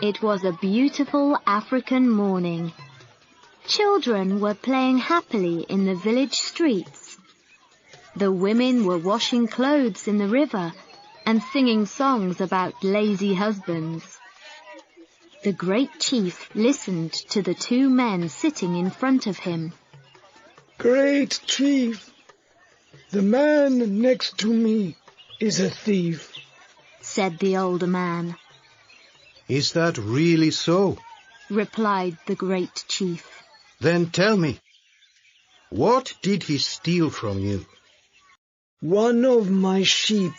It was a beautiful African morning. Children were playing happily in the village streets. The women were washing clothes in the river and singing songs about lazy husbands. The great chief listened to the two men sitting in front of him. Great chief, the man next to me is a thief, said the older man. Is that really so? Replied the great chief. Then tell me, what did he steal from you? One of my sheep,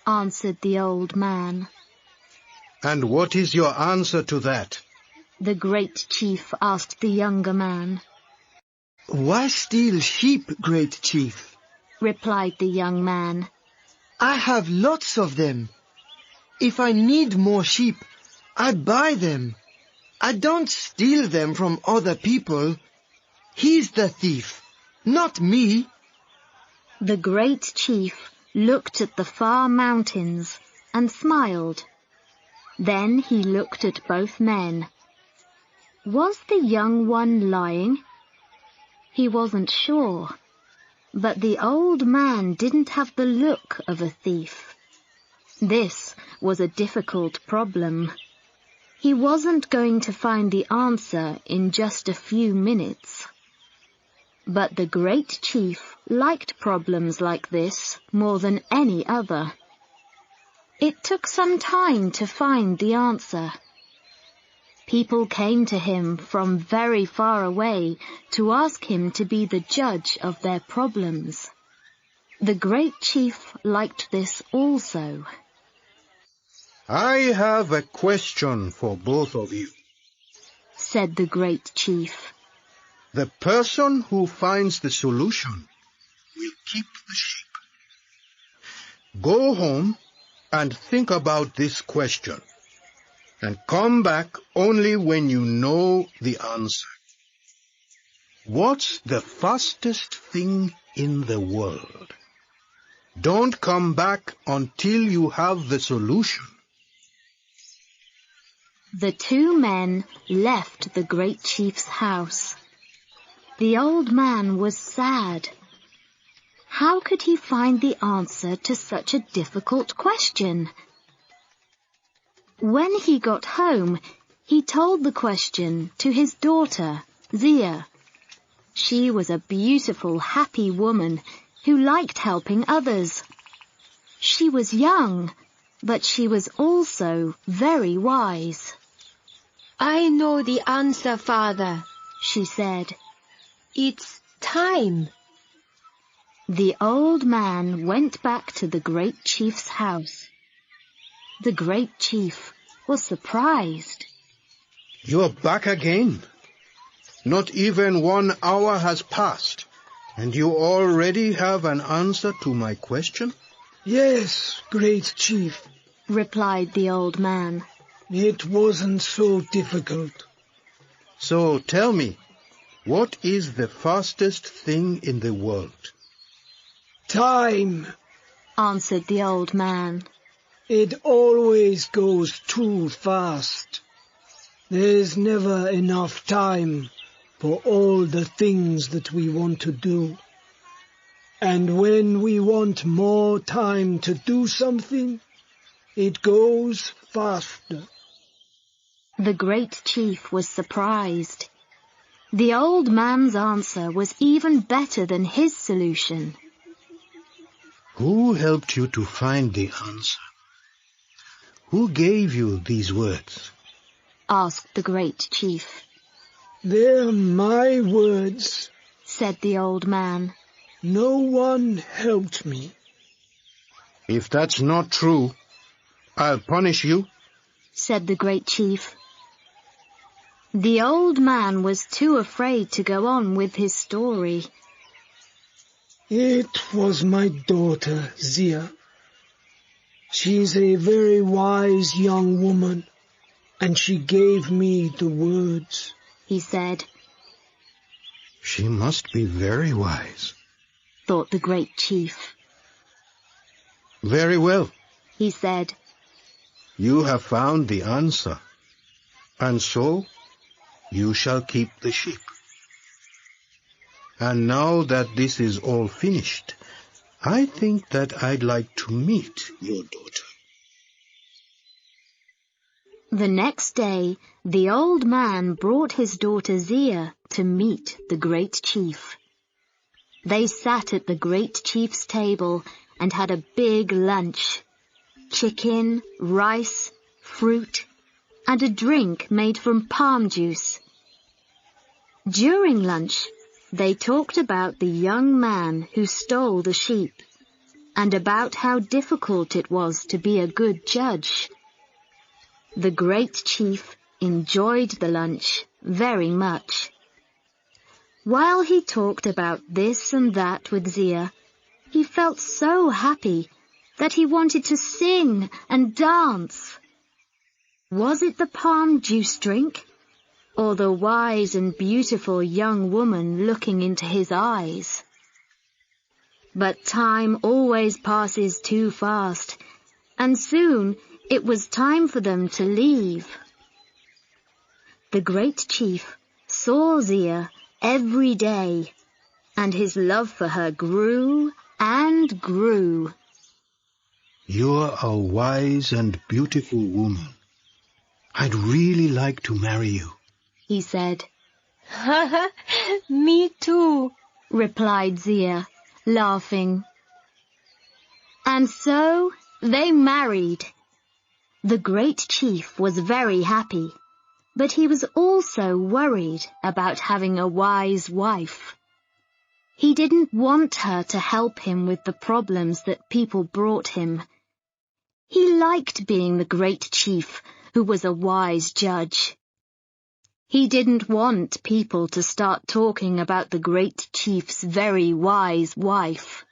answered the old man. And what is your answer to that? The great chief asked the younger man. Why steal sheep, great chief? Replied the young man. I have lots of them. If I need more sheep, I buy them. I don't steal them from other people. He's the thief, not me. The great chief looked at the far mountains and smiled. Then he looked at both men. Was the young one lying? He wasn't sure, but the old man didn't have the look of a thief. This was a difficult problem. He wasn't going to find the answer in just a few minutes. But the great chief liked problems like this more than any other. It took some time to find the answer. People came to him from very far away to ask him to be the judge of their problems. The great chief liked this also. I have a question for both of you, said the great chief. The person who finds the solution will keep the sheep. Go home and think about this question, and come back only when you know the answer. What's the fastest thing in the world? Don't come back until you have the solution. The two men left the great chief's house. The old man was sad. How could he find the answer to such a difficult question? When he got home, he told the question to his daughter, Zia. She was a beautiful, happy woman who liked helping others. She was young, but she was also very wise. I know the answer, Father, she said. It's time. The old man went back to the great chief's house. The great chief was surprised. You're back again. Not even 1 hour has passed, and you already have an answer to my question? Yes, great chief, replied the old man. It wasn't so difficult. So tell me, what is the fastest thing in the world? Time, answered the old man. It always goes too fast. There's never enough time for all the things that we want to do. And when we want more time to do something, it goes faster. The great chief was surprised. The old man's answer was even better than his solution. Who helped you to find the answer? Who gave you these words? Asked the great chief. They're my words, said the old man. No one helped me. If that's not true, I'll punish you, said the great chief. The old man was too afraid to go on with his story. It was my daughter, Zia. She's a very wise young woman, and she gave me the words, he said. She must be very wise, thought the great chief. Very well, he said. You have found the answer. and so you shall keep the sheep. And now that this is all finished, I think that I'd like to meet your daughter. The next day, the old man brought his daughter Zia to meet the great chief. They sat at the great chief's table and had a big lunch. Chicken, rice, fruit, and a drink made from palm juice. During lunch, they talked about the young man who stole the sheep, and about how difficult it was to be a good judge. The great chief enjoyed the lunch very much. While he talked about this and that with Zia, he felt so happy that he wanted to sing and dance. Was it the palm juice drink, or the wise and beautiful young woman looking into his eyes? But time always passes too fast, and soon it was time for them to leave. The great chief saw Zia every day, and his love for her grew and grew. You're a wise and beautiful woman. I'd really like to marry you, he said. Me too, replied Zia, laughing. And so they married. The great chief was very happy, but he was also worried about having a wise wife. He didn't want her to help him with the problems that people brought him. He liked being the great chief who was a wise judge. He didn't want people to start talking about the great chief's very wise wife.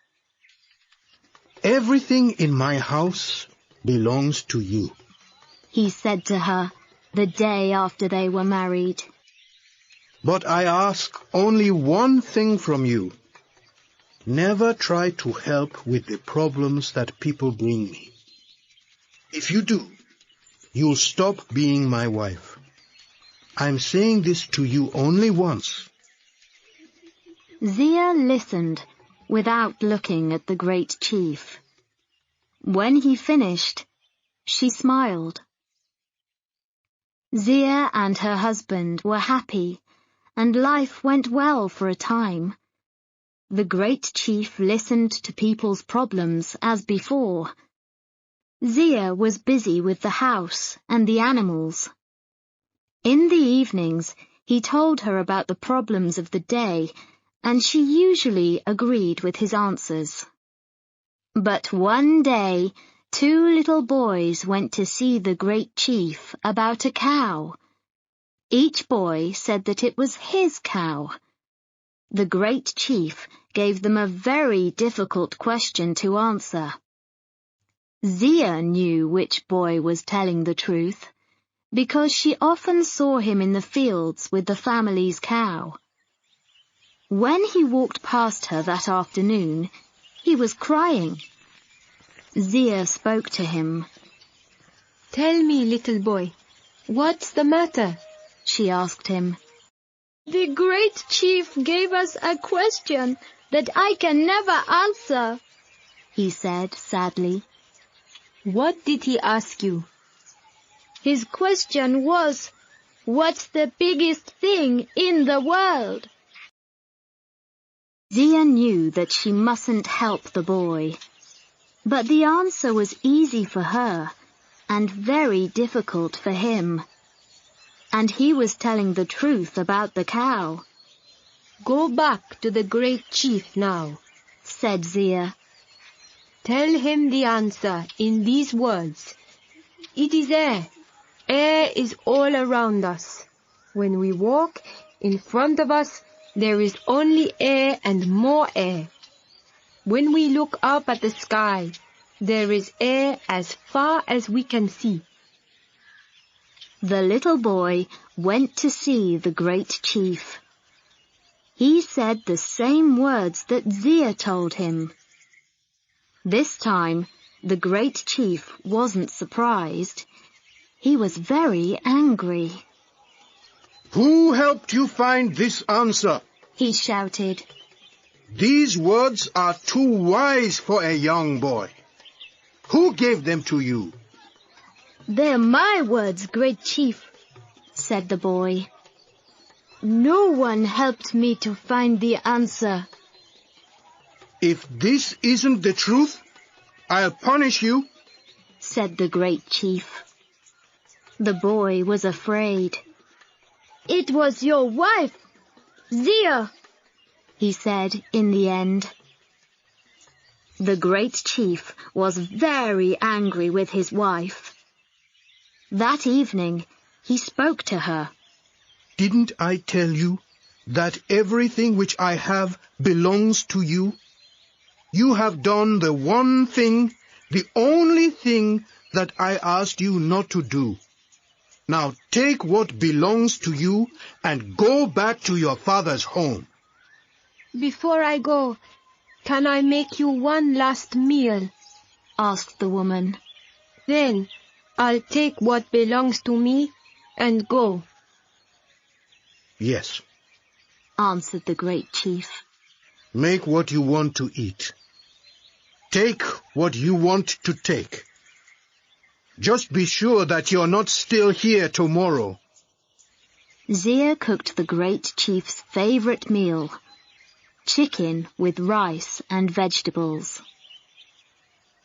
Everything in my house belongs to you, he said to her the day after they were married. But I ask only one thing from you. Never try to help with the problems that people bring me. If you do, you'll stop being my wife. I'm saying this to you only once. Zia listened without looking at the great chief. When he finished, she smiled. Zia and her husband were happy, and life went well for a time. The great chief listened to people's problems as before. Zia was busy with the house and the animals. In the evenings, he told her about the problems of the day, and she usually agreed with his answers. But one day, 2 little boys went to see the great chief about a cow. Each boy said that it was his cow. The great chief gave them a very difficult question to answer. Zia knew which boy was telling the truth, because she often saw him in the fields with the family's cow. When he walked past her that afternoon, he was crying. Zia spoke to him. Tell me, little boy, what's the matter? She asked him. The great chief gave us a question that I can never answer, he said sadly. What did he ask you? His question was, what's the biggest thing in the world? Zia knew that she mustn't help the boy. But the answer was easy for her and very difficult for him. And he was telling the truth about the cow. Go back to the great chief now, said Zia. Tell him the answer in these words. It is air. Air is all around us. When we walk, in front of us, there is only air and more air. When we look up at the sky, there is air as far as we can see. The little boy went to see the great chief. He said the same words that Zia told him. This time, the great chief wasn't surprised. He was very angry. Who helped you find this answer? He shouted. These words are too wise for a young boy. Who gave them to you? They're my words, great chief, said the boy. No one helped me to find the answer. If this isn't the truth, I'll punish you, said the great chief. The boy was afraid. It was your wife, Zia, he said in the end. The great chief was very angry with his wife. That evening, he spoke to her. Didn't I tell you that everything which I have belongs to you? You have done the one thing, the only thing that I asked you not to do. Now take what belongs to you and go back to your father's home. Before I go, can I make you one last meal? Asked the woman. Then I'll take what belongs to me and go. Yes, answered the great chief. Make what you want to eat. Take what you want to take. Just be sure that you're not still here tomorrow. Zia cooked the great chief's favorite meal, chicken with rice and vegetables.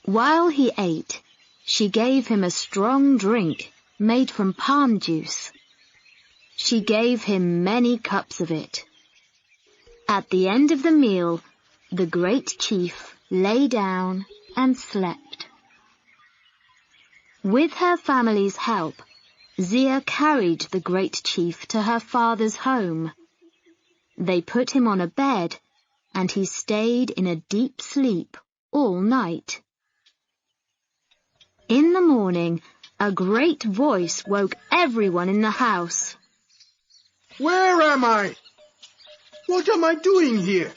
While he ate, she gave him a strong drink made from palm juice. She gave him many cups of it. At the end of the meal, the great chief lay down and slept. With her family's help, Zia carried the great chief to her father's home. They put him on a bed, and he stayed in a deep sleep all night. In the morning, a great voice woke everyone in the house. Where am I? What am I doing here?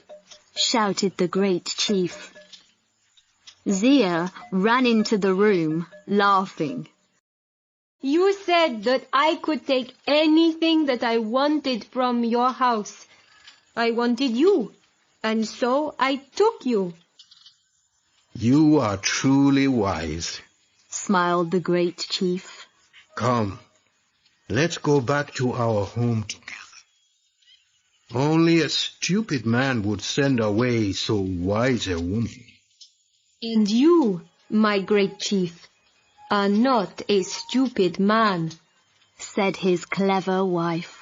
Shouted the great chief. Zia ran into the room, laughing. You said that I could take anything that I wanted from your house. I wanted you, and so I took you. You are truly wise, smiled the great chief. Come, let's go back to our home together. Only a stupid man would send away so wise a woman. And you, my great chief, are not a stupid man, said his clever wife.